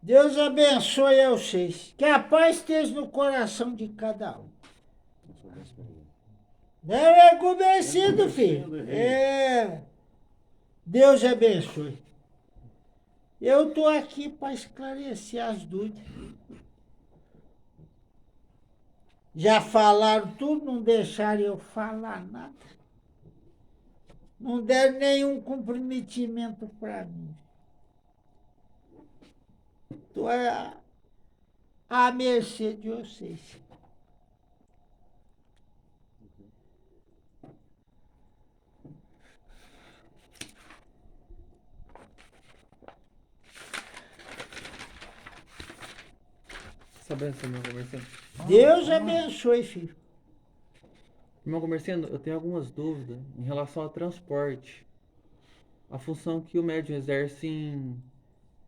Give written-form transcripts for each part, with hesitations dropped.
Deus abençoe a vocês. Que a paz esteja no coração de cada um. Não é convencido, filho. É. Deus abençoe. Eu estou aqui para esclarecer as dúvidas. Já falaram tudo, não deixaram eu falar nada. Não deram nenhum comprometimento para mim. Estou à mercê de vocês. Sabendo, seu irmão comerciante? Deus abençoe, filho. Irmão comerciante, eu tenho algumas dúvidas em relação ao transporte. A função que o médium exerce em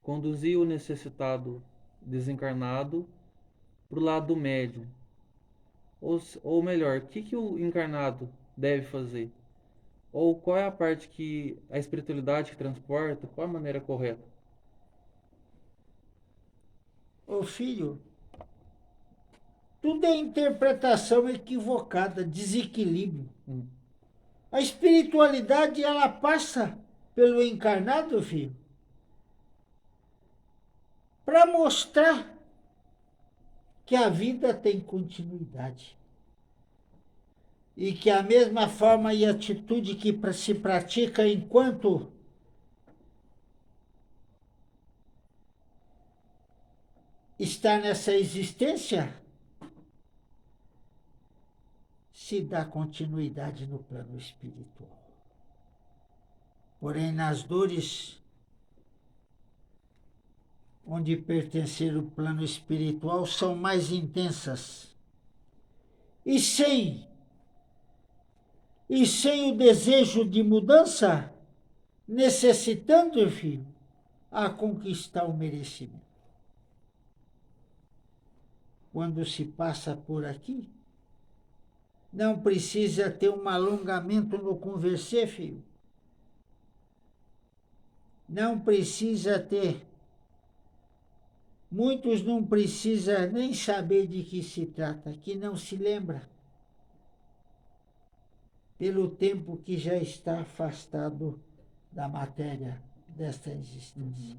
conduzir o necessitado desencarnado para o lado do médium. Ou melhor, o que o encarnado deve fazer? Ou qual é a parte que a espiritualidade que transporta? Qual a maneira correta? Ô filho, tudo é interpretação equivocada, desequilíbrio. A espiritualidade, ela passa pelo encarnado, filho, para mostrar que a vida tem continuidade. E que a mesma forma e atitude que se pratica enquanto está nessa existência, se dá continuidade no plano espiritual. Porém, nas dores onde pertencer o plano espiritual são mais intensas. E sem o desejo de mudança, necessitando, filho, a conquistar o merecimento. Quando se passa por aqui, não precisa ter um alongamento no conversar, filho. Não precisa ter. Muitos não precisam nem saber de que se trata, que não se lembra. Pelo tempo que já está afastado da matéria desta existência.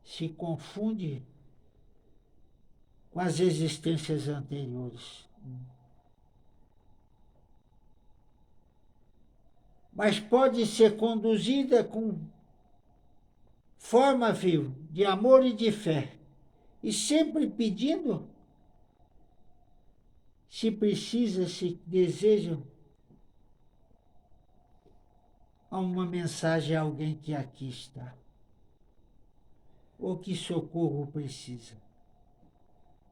Se confunde com as existências anteriores. Mas pode ser conduzida com forma, viu, de amor e de fé. E sempre pedindo, se precisa, se desejam, a uma mensagem a alguém que aqui está. Ou que socorro precisa.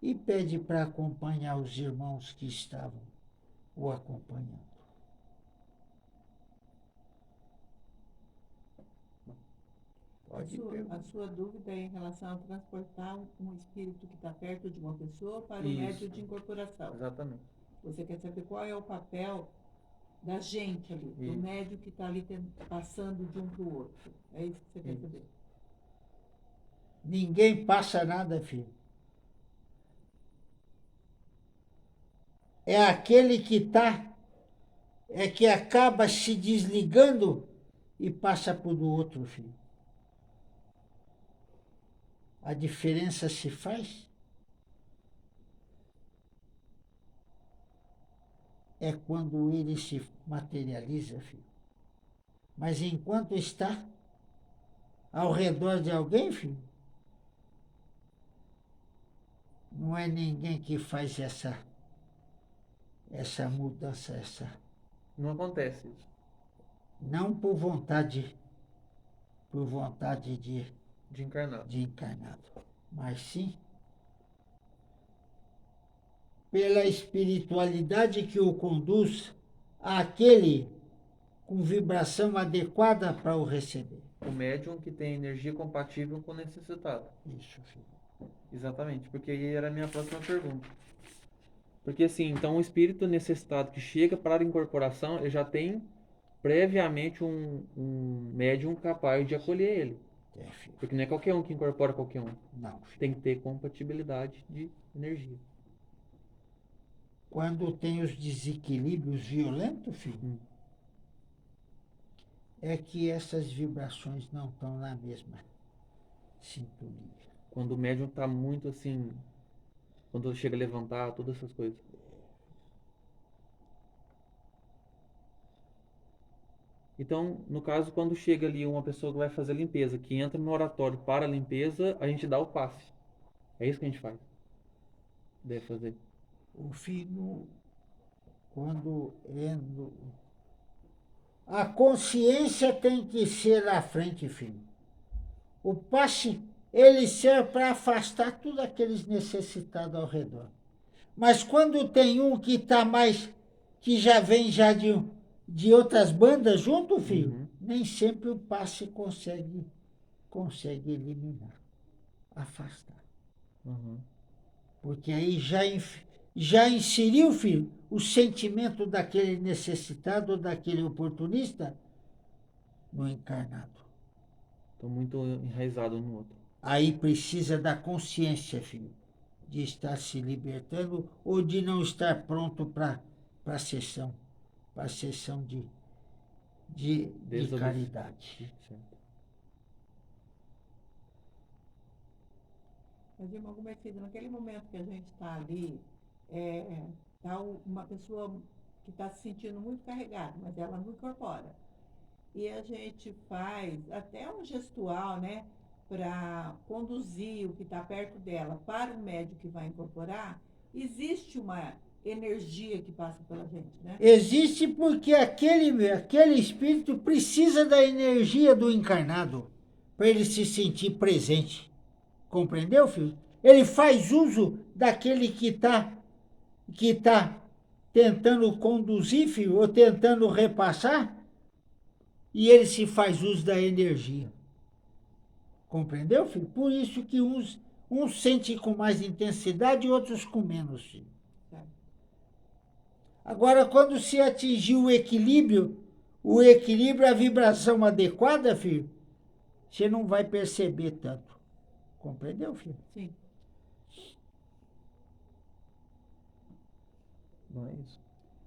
E pede para acompanhar os irmãos que estavam o acompanhando. A sua dúvida é em relação a transportar um espírito que está perto de uma pessoa para o Isso. médio de incorporação. Exatamente. Você quer saber qual é o papel da gente ali, do Isso. médio que está ali passando de um para o outro. É isso que você quer saber? Ninguém passa nada, filho. É aquele que está, é que acaba se desligando e passa para o outro, filho. A diferença se faz é quando ele se materializa, filho. Mas enquanto está ao redor de alguém, filho, não é ninguém que faz essa mudança, Não acontece isso. não por vontade De encarnado. de encarnado, mas sim pela espiritualidade que o conduz àquele com vibração adequada para o receber. O médium que tem energia compatível com o necessitado. Isso, filho. Exatamente, porque aí era a minha próxima pergunta. Porque assim, então o espírito necessitado que chega para a incorporação, ele já tem previamente um médium capaz de acolher ele. É, filho. Porque não é qualquer um que incorpora qualquer um. Não, filho. Tem que ter compatibilidade de energia. Quando tem os desequilíbrios violentos, filho, Hum. é que essas vibrações não estão na mesma sintonia. Quando o médium tá muito assim, quando chega a levantar, todas essas coisas. Então, no caso, quando chega ali uma pessoa que vai fazer a limpeza, que entra no oratório para a limpeza, a gente dá o passe. É isso que a gente faz. Deve fazer. O filho, quando é no... A consciência tem que ser à frente, filho. O passe, ele serve para afastar todos aqueles necessitados ao redor. Mas quando tem um que está mais, que já vem já de outras bandas junto, filho, Uhum. nem sempre o passe consegue eliminar, afastar. Uhum. Porque aí já inseriu, filho, o sentimento daquele necessitado ou daquele oportunista no encarnado. Tô muito enraizado um no outro. Aí precisa da consciência, filho, de estar se libertando ou de não estar pronto para a sessão de caridade. Certo. Mas, irmão Gomercido, naquele momento que a gente está ali, tá uma pessoa que está se sentindo muito carregada, mas ela não incorpora. E a gente faz até um gestual, né, para conduzir o que está perto dela para o médium que vai incorporar. Existe uma energia que passa pela gente, né? Existe porque aquele espírito precisa da energia do encarnado para ele se sentir presente. Compreendeu, filho? Ele faz uso daquele que tá tentando conduzir, filho, ou tentando repassar, e ele se faz uso da energia. Compreendeu, filho? Por isso que uns sentem com mais intensidade e outros com menos, filho. Certo. Agora, quando se atingir o equilíbrio, a vibração adequada, filho, você não vai perceber tanto. Compreendeu, filho? Sim. Não é isso.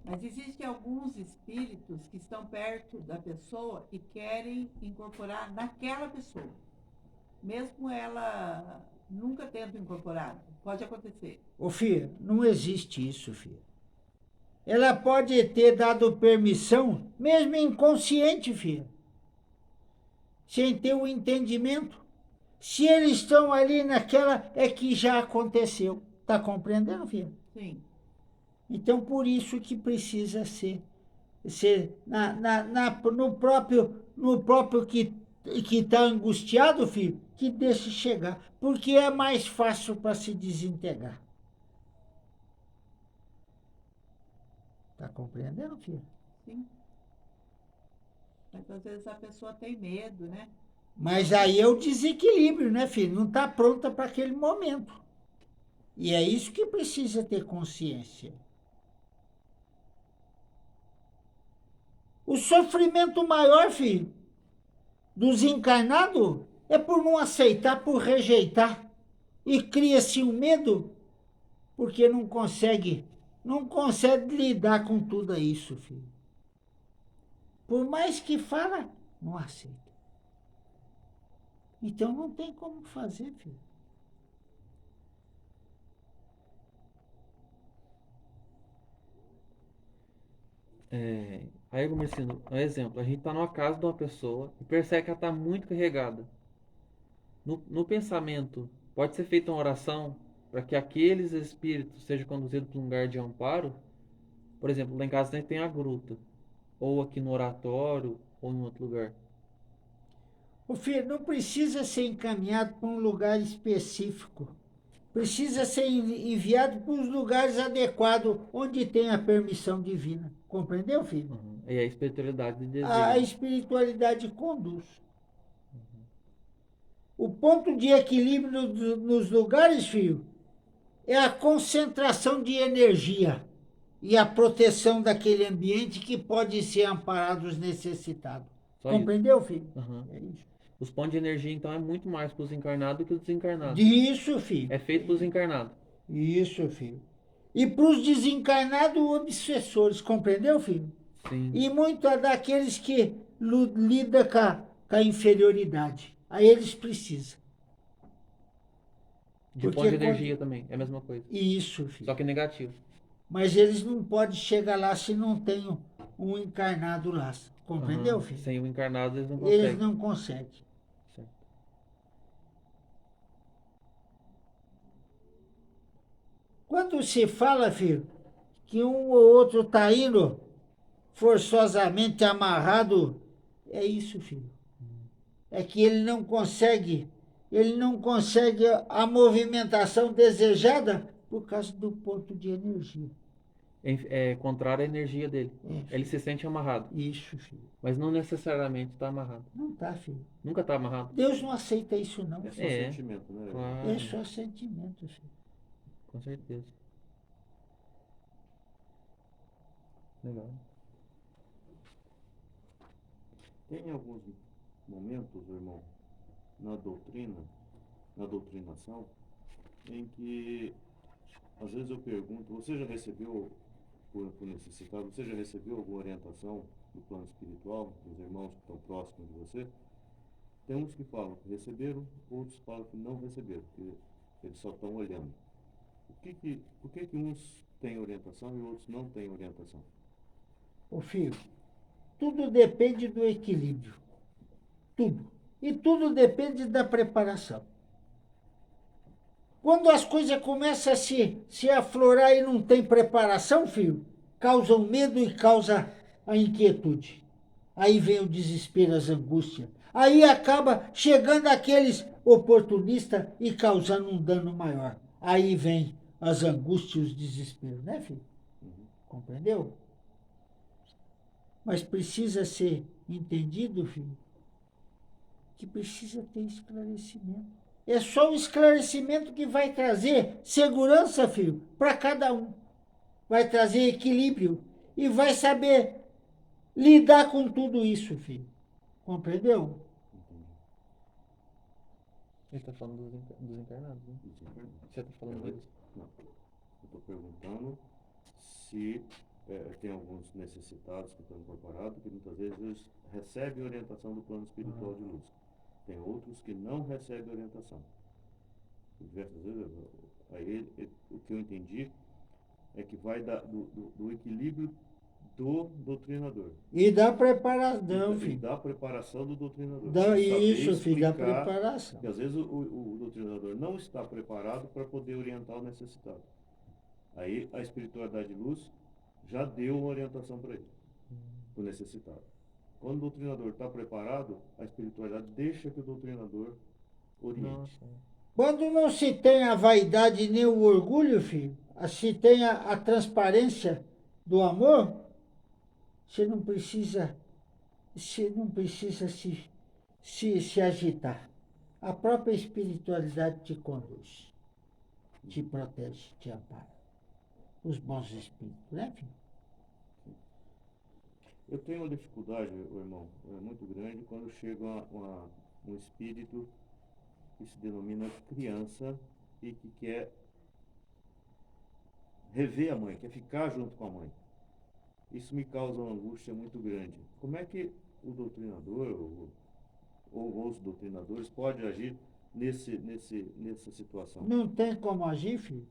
Mas existem alguns espíritos que estão perto da pessoa e querem incorporar naquela pessoa. Mesmo ela nunca tendo incorporado. Pode acontecer. Ô, filho, não existe isso, filho. Ela pode ter dado permissão, mesmo inconsciente, filho, sem ter o entendimento. Se eles estão ali naquela, é que já aconteceu. Tá compreendendo, filho? Sim. Então, por isso que precisa ser no próprio que está angustiado, filho, que deixe chegar. Porque é mais fácil para se desintegrar. Tá compreendendo, filho? Sim. Mas às vezes a pessoa tem medo, né? Mas aí é o desequilíbrio, né, filho? Não está pronta para aquele momento. E é isso que precisa ter consciência. O sofrimento maior, filho, dos encarnados é por não aceitar, por rejeitar. E cria-se um medo porque não consegue lidar com tudo isso, filho. Por mais que fala, não aceita. Então não tem como fazer, filho. Aí, Gomercindo, um exemplo, a gente tá numa casa de uma pessoa e percebe que ela tá muito carregada. No pensamento, pode ser feita uma oração para que aqueles espíritos sejam conduzidos para um lugar de amparo? Por exemplo, lá em casa a gente tem a gruta, ou aqui no oratório, ou em outro lugar. O filho não precisa ser encaminhado para um lugar específico. Precisa ser enviado para os lugares adequados, onde tem a permissão divina. Compreendeu, filho? Uhum. E a espiritualidade de desejo. A espiritualidade conduz. O ponto de equilíbrio nos lugares, filho, é a concentração de energia e a proteção daquele ambiente que pode ser amparado os necessitados. Só Compreendeu, isso. filho? Uhum. É isso. Os pontos de energia, então, é muito mais para os encarnados do que os desencarnados. Isso, filho. É feito para os encarnados. Isso, filho. E para os desencarnados obsessores, compreendeu, filho? Sim. E muito é daqueles que lidam com a inferioridade. Aí eles precisam. De Porque ponto de quando- energia também, é a mesma coisa. Isso, filho. Só que negativo. Mas eles não podem chegar lá se não tem um encarnado lá. Compreendeu, Aham. filho? Sem o encarnado, eles não Eles conseguem. não conseguem. Certo. Quando se fala, filho, que um ou outro está indo forçosamente amarrado, é isso, filho. É que ele não consegue a movimentação desejada por causa do ponto de energia. É contrário à energia dele. É, Ele se sente amarrado. isso, filho. Mas não necessariamente está amarrado. Não tá, filho. Nunca está amarrado. Deus não aceita isso, não. É só É. sentimento, né? Claro. É só sentimento, filho. Com certeza. Legal. Tem alguns momentos, irmão, na doutrina, na doutrinação, em que às vezes eu pergunto, você já recebeu, por necessitado, você já recebeu alguma orientação do plano espiritual, dos irmãos que estão próximos de você? Tem uns que falam que receberam, outros falam que não receberam, que eles só estão olhando. Por que que uns têm orientação e outros não têm orientação? Ô, filho, tudo depende do equilíbrio. Tudo. E tudo depende da preparação. Quando as coisas começam a se aflorar e não tem preparação, filho, causa o medo e causa a inquietude. Aí vem o desespero, as angústias. Aí acaba chegando aqueles oportunistas e causando um dano maior. Aí vem as angústias e os desesperos, né, filho? Compreendeu? Mas precisa ser entendido, filho, que precisa ter esclarecimento. É só o esclarecimento que vai trazer segurança, filho, para cada um. Vai trazer equilíbrio e vai saber lidar com tudo isso, filho. Compreendeu? Ele está falando dos encarnados, né? Você está falando deles. Não. Eu estou perguntando se tem alguns necessitados que estão incorporados, que muitas vezes eles recebem orientação do plano espiritual de luz. Tem outros que não recebem orientação. Diversas vezes, aí o que eu entendi é que vai do equilíbrio do doutrinador. E da preparação, E filho. da preparação do doutrinador. Isso, Saber filho, da explicar, preparação. porque às vezes o doutrinador não está preparado para poder orientar o necessitado. Aí a espiritualidade de luz já deu uma orientação para ele, para o necessitado. Quando o doutrinador está preparado, a espiritualidade deixa que o doutrinador oriente. Nossa. Quando não se tem a vaidade nem o orgulho, filho, se tem a transparência do amor, você não precisa se agitar. A própria espiritualidade te conduz, te protege, te ampara. Os bons espíritos, né, filho? Eu tenho uma dificuldade, irmão, muito grande quando chega um espírito que se denomina criança e que quer rever a mãe, quer ficar junto com a mãe. Isso me causa uma angústia muito grande. Como é que o doutrinador ou os doutrinadores podem agir nessa situação? Não tem como agir, filho.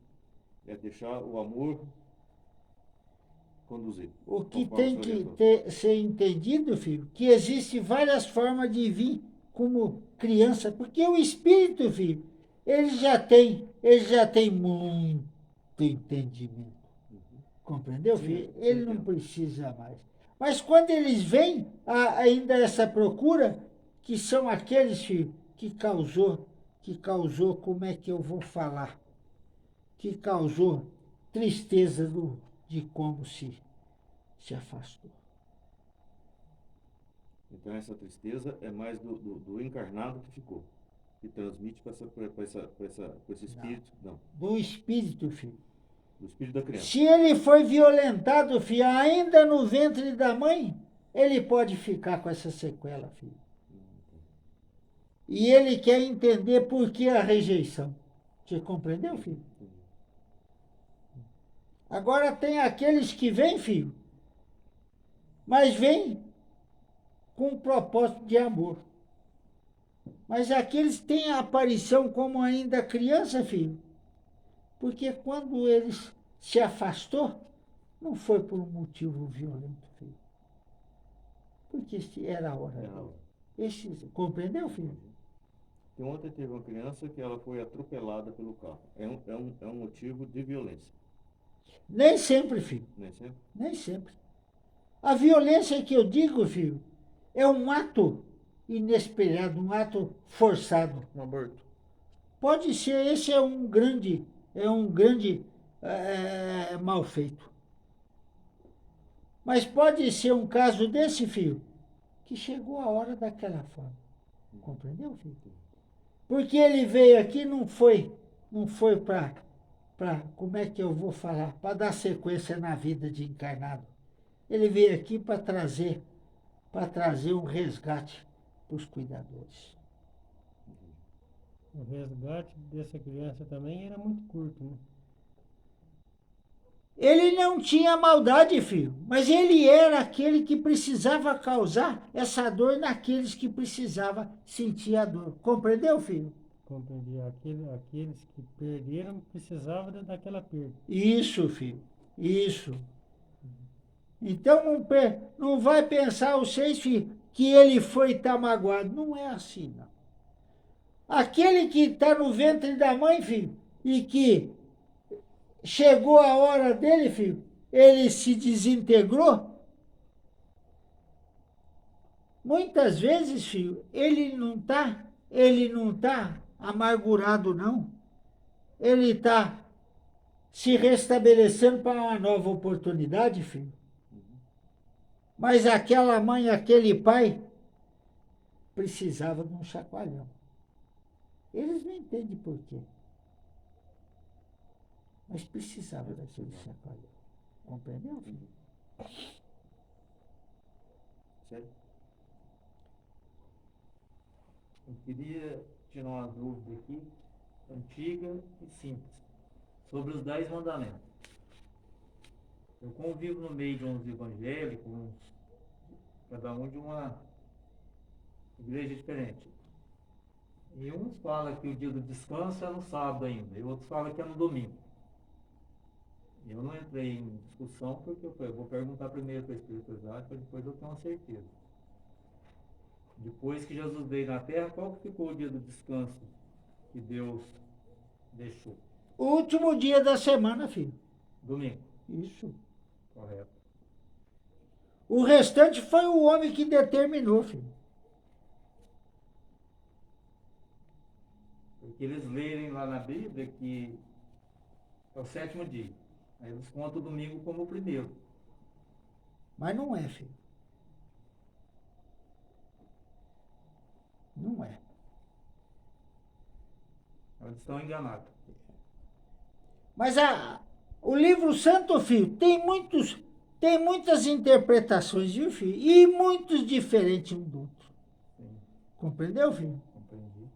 É deixar o amor conduzir. O que conforme tem o que senhor orientou. ser entendido, filho, que existe várias formas de vir como criança, porque o espírito, filho, ele já tem muito entendimento. Compreendeu, filho? Ele não precisa mais. Mas quando eles vêm, há ainda essa procura, que são aqueles, filho, que causou, como é que eu vou falar? Que causou tristeza de como se afastou. Então essa tristeza é mais do encarnado que ficou, que transmite para esse espírito, não, Do espírito, filho. do espírito da criança. Se ele foi violentado, filho, ainda no ventre da mãe, ele pode ficar com essa sequela, filho. E ele quer entender por que a rejeição. Você compreendeu, filho? Agora tem aqueles que vêm, filho, mas vêm com um propósito de amor. Mas aqueles têm a aparição como ainda criança, filho, porque quando eles se afastou, não foi por um motivo violento, filho. Porque era a hora dele. Compreendeu, filho? E ontem teve uma criança que ela foi atropelada pelo carro. É um motivo de violência. Nem sempre, filho. Nem sempre? Nem sempre. A violência que eu digo, filho, é um ato inesperado, um ato forçado. Um aborto. Pode ser, esse é um grande mal feito. Mas pode ser um caso desse, filho, que chegou a hora daquela forma. Compreendeu, filho? Porque ele veio aqui, não foi para, como é que eu vou falar, para dar sequência na vida de encarnado. Ele veio aqui para trazer um resgate para os cuidadores. O resgate dessa criança também era muito curto, né? Ele não tinha maldade, filho, mas ele era aquele que precisava causar essa dor naqueles que precisavam sentir a dor. Compreendeu, filho? Compreendi. Aqueles que perderam precisavam daquela perda. Isso, filho. Isso. Então não vai pensar vocês, filho, que ele foi estar magoado. Não é assim, não. Aquele que está no ventre da mãe, filho, e que chegou a hora dele, filho, ele se desintegrou. Muitas vezes, filho, ele não tá amargurado, não. Ele está se restabelecendo para uma nova oportunidade, filho. Mas aquela mãe, aquele pai, precisava de um chacoalhão. Eles não entendem por quê. Mas precisava daquele chacoalhão. Compreendeu, filho? Sério? Eu queria tirar uma dúvida aqui, antiga e simples, sobre os 10 mandamentos. Eu convivo no meio de uns evangélicos, cada um de uma igreja diferente. E uns falam que o dia do descanso é no sábado ainda, e outros falam que é no domingo. Eu não entrei em discussão porque eu falei, eu vou perguntar primeiro para a espiritualidade, para depois eu ter uma certeza. Depois que Jesus veio na Terra, qual que ficou o dia do descanso que Deus deixou? O último dia da semana, filho. Domingo. Isso. Correto. O restante foi o homem que determinou, filho. Porque eles lerem lá na Bíblia que é o 7º dia. Aí eles contam o domingo como o primeiro. Mas não é, filho. Não é. Eles estão enganados. Mas o livro Santo, filho, tem muitas interpretações, viu, filho? E muitos diferentes um do outro. Sim, Compreendeu, filho? compreendi.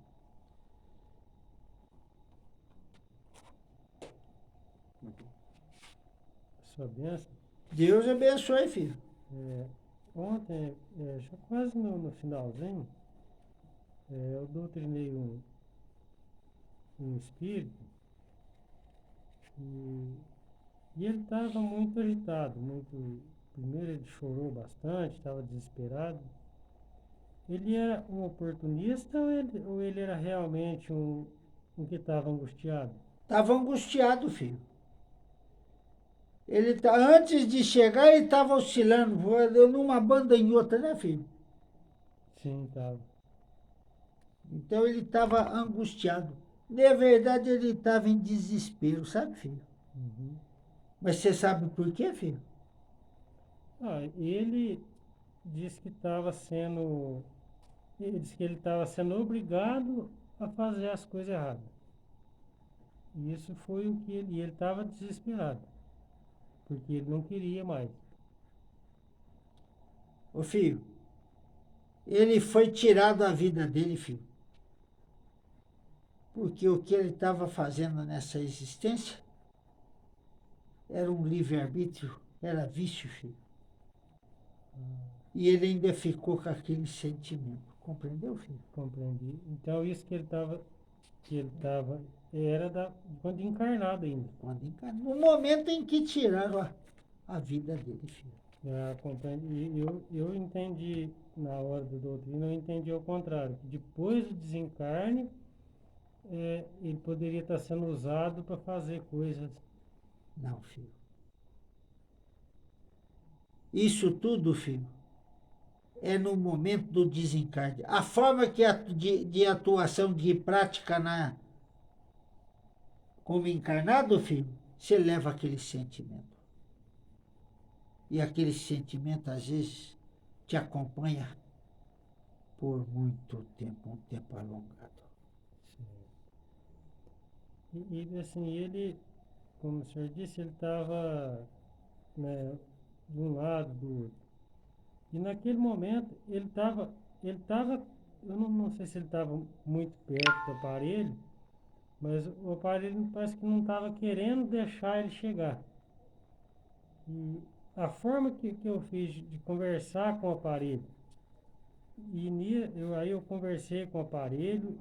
Sua bênção. Deus abençoe, filho. Ontem, já quase no finalzinho, eu doutrinei um espírito e ele estava muito agitado, primeiro ele chorou bastante, estava desesperado. Ele era um oportunista ou ele era realmente um que estava angustiado? Estava angustiado, filho. Antes de chegar, ele estava oscilando, voando numa banda em outra, né, filho? Sim, estava. Então ele estava angustiado. Na verdade, ele estava em desespero, sabe, filho? Uhum. Mas você sabe por quê, filho? Ele disse que estava sendo. Ele disse que ele estava sendo obrigado a fazer as coisas erradas. E isso foi o que ele estava desesperado, porque ele não queria mais. Ô, filho, ele foi tirado a vida dele, filho. Porque o que ele estava fazendo nessa existência era um livre-arbítrio, era vício, filho. E ele ainda ficou com aquele sentimento. Compreendeu, filho? Compreendi. Então isso que ele estava, era quando encarnado ainda. Quando no momento em que tiraram a vida dele, filho. Já compreendi. E eu entendi, na hora da doutrina, eu entendi ao contrário. Que depois do desencarne, ele poderia estar sendo usado para fazer coisas. Não, filho. Isso tudo, filho, é no momento do desencarne. A forma de atuação, de prática como encarnado, filho, você leva aquele sentimento. E aquele sentimento, às vezes, te acompanha por muito tempo, um tempo alongado. E assim, ele, como o senhor disse, ele estava, né, de um lado, do outro. E naquele momento, ele estava, eu não sei se ele estava muito perto do aparelho, mas o aparelho parece que não estava querendo deixar ele chegar. E a forma que eu fiz de conversar com o aparelho, aí eu conversei com o aparelho,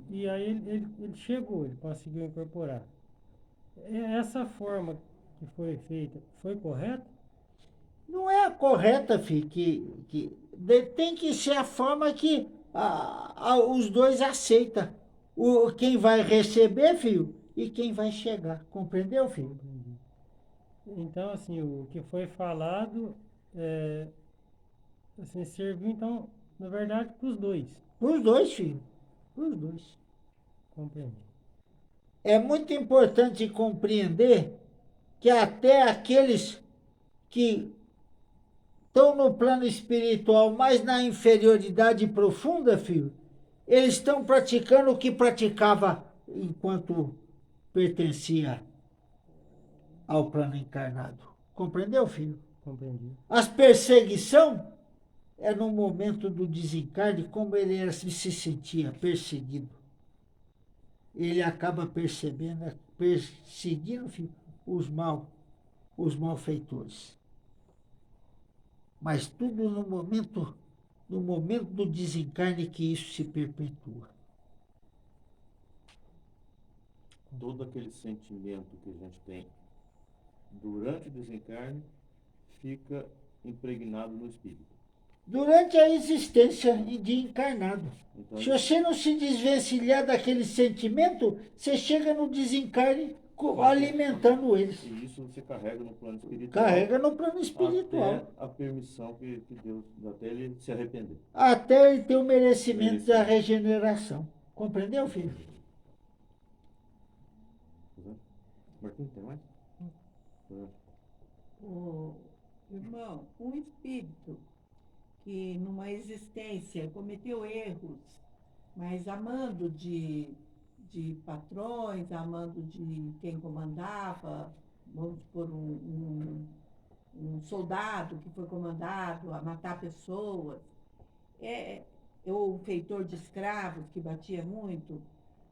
e aí ele chegou, ele conseguiu incorporar. Essa forma que foi feita, foi correta? Não é a correta, filho, tem que ser a forma que os dois aceitam. Quem vai receber, filho, e quem vai chegar. Compreendeu, filho? Entendi. Então, assim, o que foi falado, assim, serviu, então, na verdade, para os dois. Os dois, filho. Os dois. Compreendi. É muito importante compreender que até aqueles que estão no plano espiritual, mas na inferioridade profunda, filho, eles estão praticando o que praticava enquanto pertencia ao plano encarnado. Compreendeu, filho? Compreendi. As perseguição é no momento do desencarne, como ele se sentia perseguido. Ele acaba perseguindo, filho, os malfeitores. Mas tudo no momento do desencarne que isso se perpetua. Todo aquele sentimento que a gente tem durante o desencarne fica impregnado no espírito. Durante a existência de encarnado. Então, Se você não se desvencilhar daquele sentimento, você chega no desencarne alimentando eles. e isso você carrega no plano espiritual. Carrega no plano espiritual. Até a permissão que Deus, até ele se arrepender. Até ele ter o merecimento da regeneração. Compreendeu, filho? Marquinhos, tem mais? Irmão, um espírito que numa existência cometeu erros, mas amando de patrões, amando de quem comandava, vamos supor, um soldado que foi comandado a matar pessoas, ou um feitor de escravos que batia muito,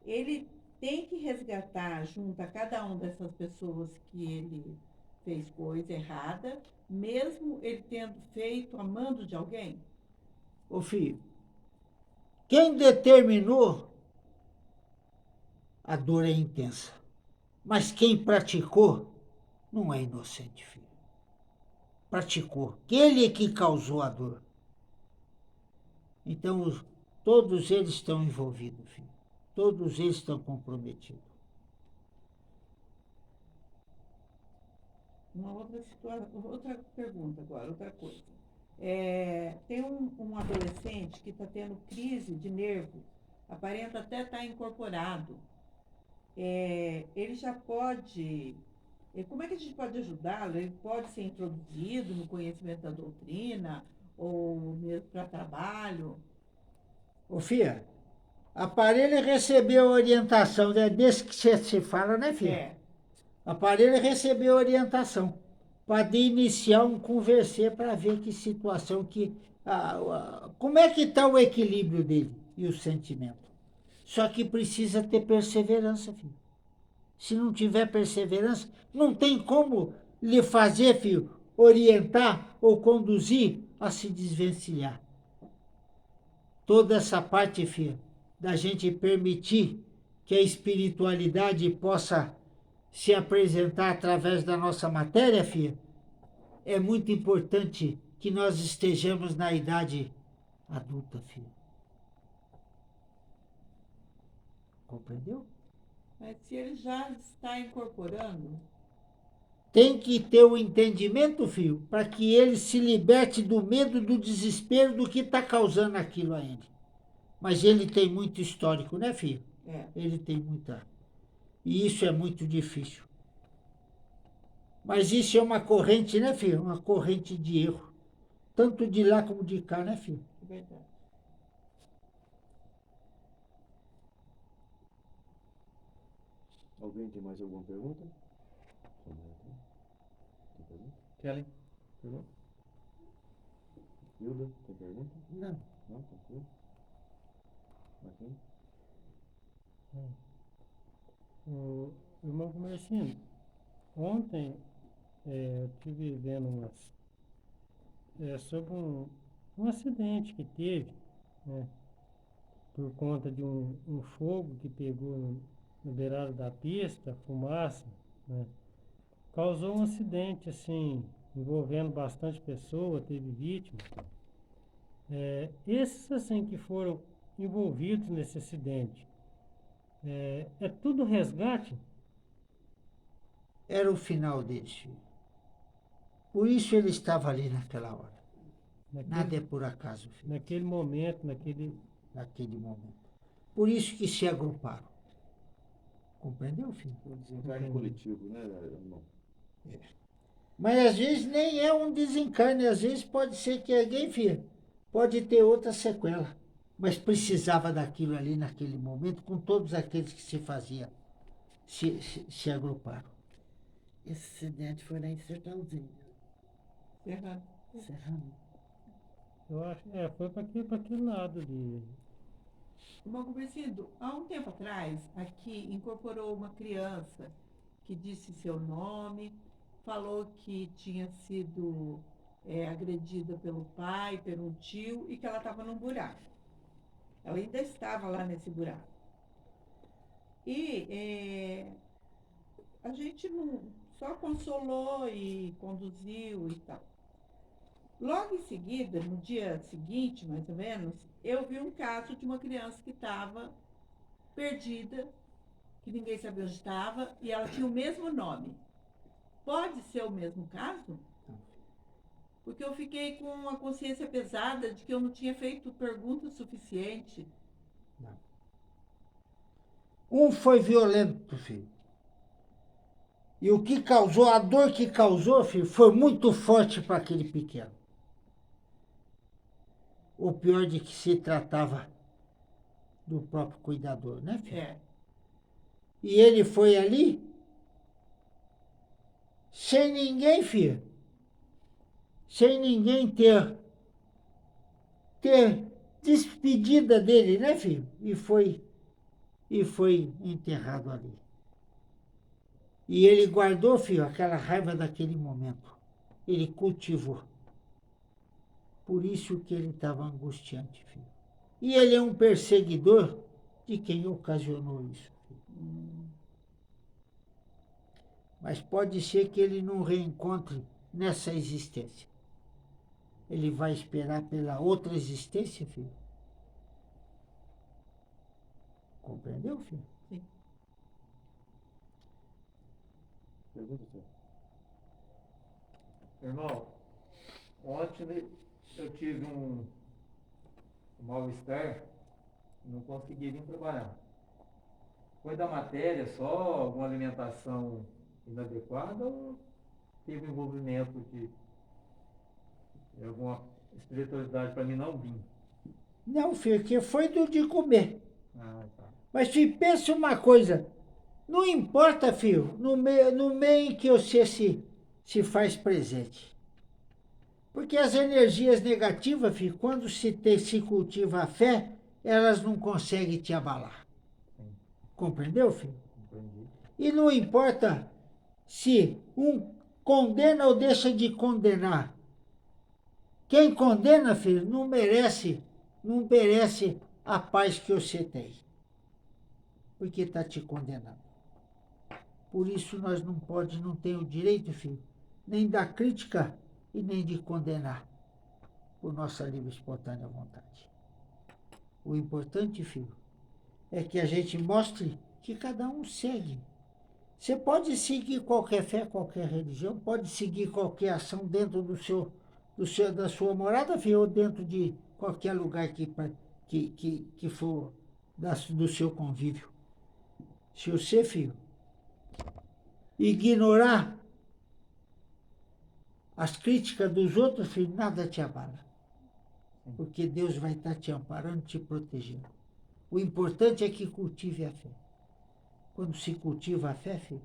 ele tem que resgatar junto a cada uma dessas pessoas que ele fez coisa errada, mesmo ele tendo feito amando de alguém? Ô filho, quem determinou, a dor é intensa. Mas quem praticou, não é inocente, filho. Praticou. Ele é que causou a dor. Então, todos eles estão envolvidos, filho. Todos eles estão comprometidos. Uma outra situação, outra pergunta agora, outra coisa. Tem um adolescente que está tendo crise de nervos, aparenta até estar incorporado. Ele já pode... Como é que a gente pode ajudá-lo? Ele pode ser introduzido no conhecimento da doutrina, ou mesmo para trabalho? Ô, filha, aparelho recebeu orientação, é desse que você se fala, né, filha? Aparelho recebeu orientação para iniciar um conversê para ver que situação como é que está o equilíbrio dele e o sentimento. Só que precisa ter perseverança, filho. Se não tiver perseverança, não tem como lhe fazer, filho, orientar ou conduzir a se desvencilhar. Toda essa parte, filho, da gente permitir que a espiritualidade possa se apresentar através da nossa matéria, filho, é muito importante que nós estejamos na idade adulta, filho. Compreendeu? Mas se ele já está incorporando, Tem que ter o entendimento, filho, para que ele se liberte do medo, do desespero do que está causando aquilo a ele. Mas ele tem muito histórico, né, filho? Ele tem muita. E isso é muito difícil. Mas isso é uma corrente, né, filho? Uma corrente de erro. Tanto de lá como de cá, né, filho? é verdade. Alguém tem mais alguma pergunta? Tem pergunta? Kelly? Pergunta? Hilda, tem pergunta? Não. Não, tranquilo. Aqui? O irmão Comerciante, ontem eu estive vendo sobre um acidente que teve, né, por conta de um fogo que pegou no beirado da pista, fumaça, né, causou um acidente assim, envolvendo bastante pessoa, teve vítimas. Esses assim que foram envolvidos nesse acidente, é tudo resgate? Era o final deles, filho. Por isso ele estava ali naquela hora. Nada é por acaso, filho, Naquele momento, naquele momento. Por isso que se agruparam. Compreendeu, filho? Um desencarne coletivo, né, irmão? Mas às vezes nem é um desencarne, às vezes pode ser que alguém, filho, pode ter outra sequela. Mas precisava daquilo ali naquele momento, com todos aqueles que se faziam, se agruparam. Esse acidente foi lá em Sertãozinho. Serrano. Serrano. eu acho, foi para aquele lado ali. Irmão Convencido, há um tempo atrás, aqui incorporou uma criança que disse seu nome, falou que tinha sido agredida pelo pai, pelo tio, e que ela estava num buraco. Ela ainda estava lá nesse buraco. E a gente só consolou e conduziu e tal. Logo em seguida, no dia seguinte, mais ou menos, eu vi um caso de uma criança que estava perdida, que ninguém sabia onde estava, e ela tinha o mesmo nome. Pode ser o mesmo caso? Porque eu fiquei com a consciência pesada de que eu não tinha feito pergunta suficiente. Um foi violento, filho. E o que causou, a dor que causou, filho, foi muito forte para aquele pequeno. O pior de que se tratava do próprio cuidador, né, filho? E ele foi ali, sem ninguém, filho. Sem ninguém ter despedida dele, né, filho? E foi enterrado ali. E ele guardou, filho, aquela raiva daquele momento. Ele cultivou. Por isso que ele estava angustiante, filho. E ele é um perseguidor de quem ocasionou isso, filho. Mas pode ser que ele não reencontre nessa existência. Ele vai esperar pela outra existência, filho. Compreendeu, filho? Sim. Pergunta, senhor. Irmão, ontem eu tive um mal-estar e não consegui vir trabalhar. Foi da matéria só, alguma alimentação inadequada ou teve envolvimento de alguma espiritualidade para mim não vir? Não, filho, que foi do de comer. Ah, tá. Mas, filho, pensa uma coisa. Não importa, filho, no meio em que você se faz presente. Porque as energias negativas, filho, quando se cultiva a fé, elas não conseguem te abalar. Compreendeu, filho? Entendi. E não importa se um condena ou deixa de condenar. Quem condena, filho, não merece a paz que você tem. Porque está te condenando. Por isso nós não tem o direito, filho, nem da crítica e nem de condenar por nossa livre e espontânea vontade. O importante, filho, é que a gente mostre que cada um segue. Você pode seguir qualquer fé, qualquer religião, pode seguir qualquer ação dentro da sua morada, filho, ou dentro de qualquer lugar que for do seu convívio. Se você, filho, ignorar as críticas dos outros, filho, nada te abala. Porque Deus vai estar te amparando, te protegendo. O importante é que cultive a fé. Quando se cultiva a fé, filho,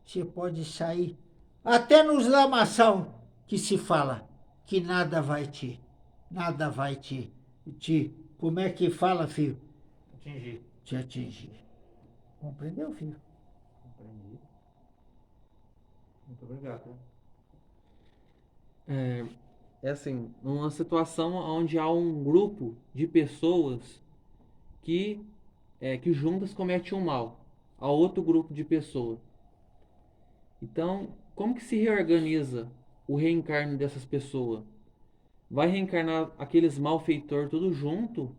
você pode sair até nos lamaçal que se fala que nada vai te, como é que fala, filho? Atingir. Te atingir. Compreendeu, filho? Entendi. Muito obrigado. É assim, uma situação onde há um grupo de pessoas que juntas cometem um mal a outro grupo de pessoas. Então, como que se reorganiza o reencarne dessas pessoas? Vai reencarnar aqueles malfeitores tudo junto?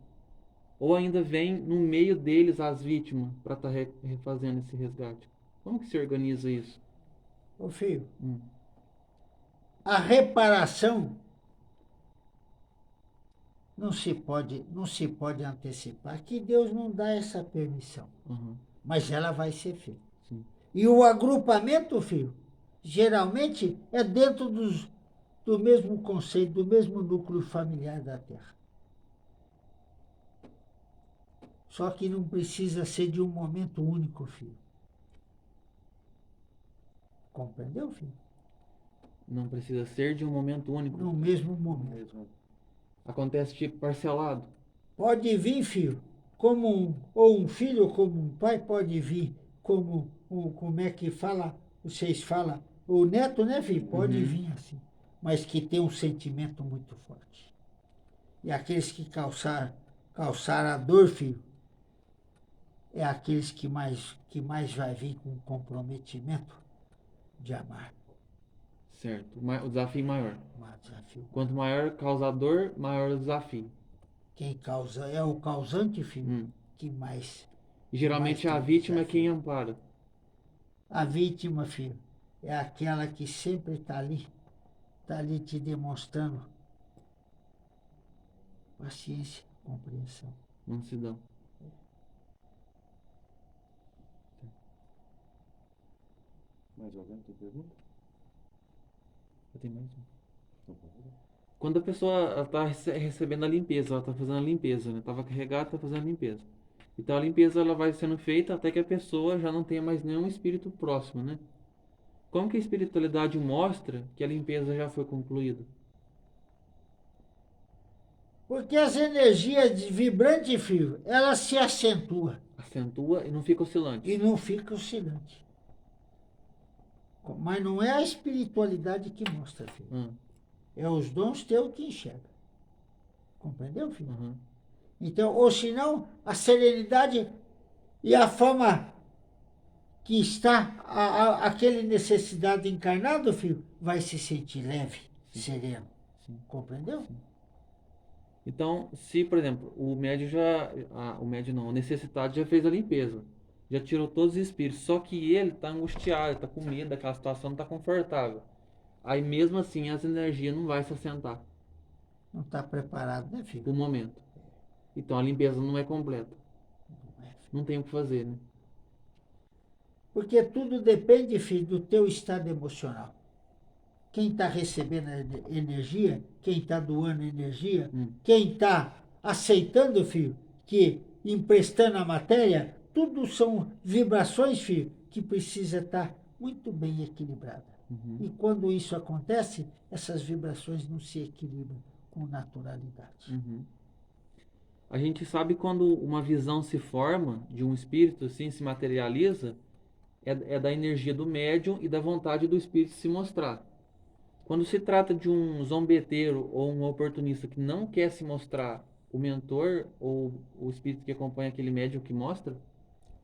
Ou ainda vem no meio deles as vítimas para estar refazendo esse resgate? Como que se organiza isso? Ô, filho, Hum. a reparação não se pode antecipar, que Deus não dá essa permissão. Uhum. Mas ela vai ser feita. Sim. E o agrupamento, filho, geralmente é dentro do mesmo conceito, do mesmo núcleo familiar da Terra. Só que não precisa ser de um momento único, filho. Compreendeu, filho? Não precisa ser de um momento único. No mesmo momento. Mesmo. Acontece tipo parcelado. Pode vir, filho, ou um filho como um pai, pode vir como é que fala, vocês falam, o neto, né, filho? Pode Uhum. vir assim, mas que tem um sentimento muito forte. E aqueles que calçar a dor, filho, é aqueles que mais vai vir com comprometimento de amar. Certo. O desafio maior. Um desafio. Quanto maior causador, maior o desafio. Quem causa é o causante, filho, que mais. E geralmente mais a tem vítima é desafio. quem ampara. A vítima, filho, é aquela que sempre está ali te demonstrando paciência, compreensão. Mansidão. Mais alguém tem pergunta? Eu tenho mais um. Não, por favor. Quando a pessoa está recebendo a limpeza, ela está fazendo a limpeza, né? Estava carregada, está fazendo a limpeza. Então a limpeza ela vai sendo feita até que a pessoa já não tenha mais nenhum espírito próximo, né? Como que a espiritualidade mostra que a limpeza já foi concluída? Porque as energias vibrantes, filho, ela se acentua Acentua e não fica oscilante. e não fica oscilante. Mas não é a espiritualidade que mostra, filho. É os dons teus que enxerga. Compreendeu, filho? Uhum. Então, ou senão, a serenidade e a forma que está aquele necessidade encarnado, filho, vai se sentir leve, sereno. Sim. Compreendeu? Sim. Então, se, por exemplo, o médium não, o necessitado já fez a limpeza, já tirou todos os espíritos, só que ele está angustiado, está com medo daquela situação, não está confortável. Aí mesmo assim as energias não vai se assentar Não está preparado, né, filho? por momento. Então a limpeza não é completa. Não é, filho. Não tem o que fazer, né? Porque tudo depende, filho, do teu estado emocional. Quem está recebendo energia, quem está doando energia, quem está aceitando, filho, que emprestando a matéria, tudo são vibrações, filho, que precisa estar muito bem equilibrada. E quando isso acontece, essas vibrações não se equilibram com naturalidade. A gente sabe quando uma visão se forma de um espírito, assim, se materializa, é da energia do médium e da vontade do espírito se mostrar. Quando se trata de um zombeteiro ou um oportunista que não quer se mostrar, o mentor ou o espírito que acompanha aquele médium que mostra,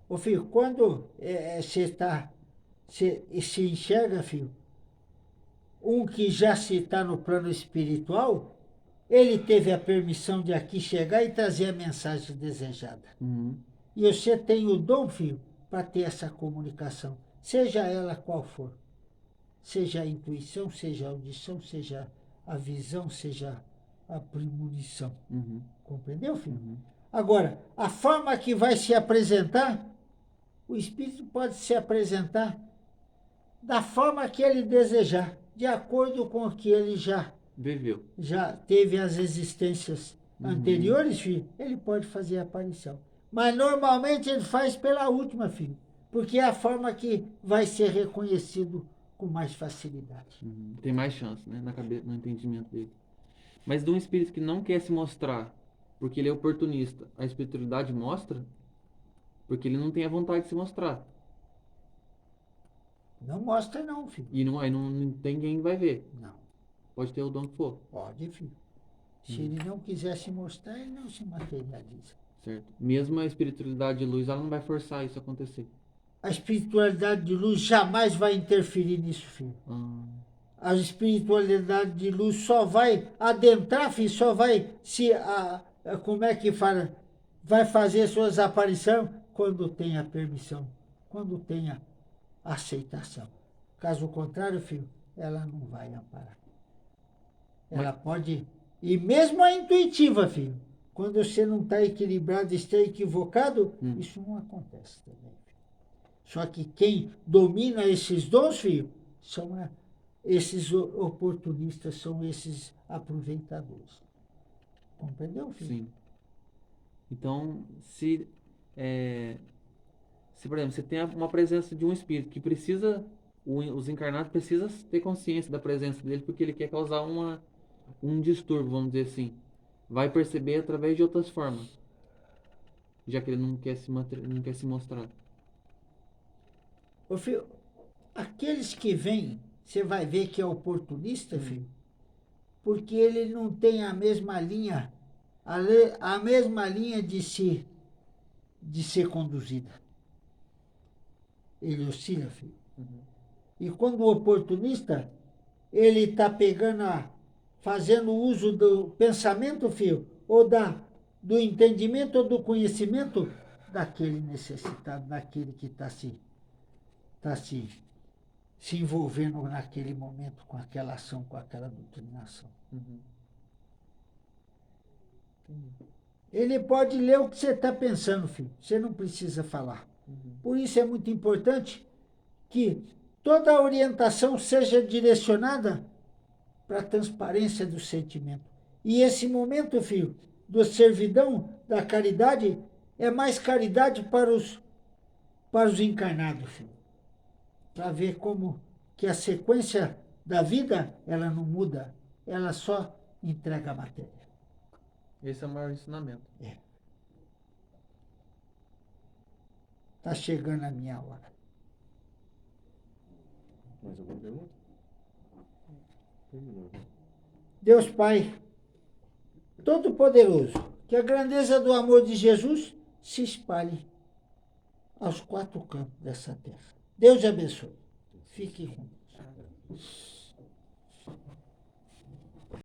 Ô filho, quando você se enxerga, filho, um que já se está no plano espiritual, ele teve a permissão de aqui chegar e trazer a mensagem desejada. uhum, E você tem o dom, filho, para ter essa comunicação, seja ela qual for. Seja a intuição, seja a audição, seja a visão, seja a premonição. uhum, Compreendeu, filho? uhum, Agora, a forma que vai se apresentar, o espírito pode se apresentar da forma que ele desejar, de acordo com o que ele viveu. já teve as existências anteriores, filho, ele pode fazer a aparição. Mas normalmente ele faz pela última, filho, porque é a forma que vai ser reconhecido com mais facilidade. Uhum. Tem mais chance, né, na cabeça, no entendimento dele. Mas de um espírito que não quer se mostrar, porque ele é oportunista, a espiritualidade mostra, porque ele não tem a vontade de se mostrar. Não mostra não, filho. E não, aí não tem quem vai ver. Não, Pode ter o dom que for, pode, filho. Se ele não quiser se mostrar, ele não se materializa. certo? Mesmo a espiritualidade de luz, ela não vai forçar isso a acontecer. A espiritualidade de luz jamais vai interferir nisso, filho. Ah, A espiritualidade de luz só vai adentrar, filho, só vai como é que fala? Vai fazer suas aparições quando tem a permissão, quando tem a aceitação. Caso contrário, filho, ela não vai amparar. Ela pode, e mesmo a intuitiva, filho, quando você não está equilibrado, está equivocado, isso não acontece também, filho. Só que quem domina esses dons, filho, são esses oportunistas, são esses aproveitadores. Compreendeu, filho? sim. Então, se, por exemplo, você tem uma presença de um espírito que precisa, os encarnados precisam ter consciência da presença dele porque ele quer causar um distúrbio, vamos dizer assim. Vai perceber através de outras formas, já que ele não quer não quer se mostrar. Ô, filho, aqueles que vêm, você vai ver que é oportunista, filho, porque ele não tem a mesma linha, a mesma linha de ser conduzida. Ele oscila, filho. E quando o oportunista, ele está fazendo uso do pensamento, filho, ou do entendimento ou do conhecimento daquele necessitado, daquele que está se envolvendo naquele momento com aquela ação, com aquela doutrinação. Ele pode ler o que você está pensando, filho. Você não precisa falar. Por isso é muito importante que toda a orientação seja direcionada para a transparência do sentimento. E esse momento, filho, da servidão, da caridade, é mais caridade para os encarnados, filho. Para ver como que a sequência da vida, ela não muda, ela só entrega a matéria. Esse é o maior ensinamento. Está chegando a minha hora. Mais alguma pergunta? Terminou. Deus Pai, Todo-Poderoso, que a grandeza do amor de Jesus se espalhe aos quatro cantos dessa terra. Deus abençoe. Fique com Deus.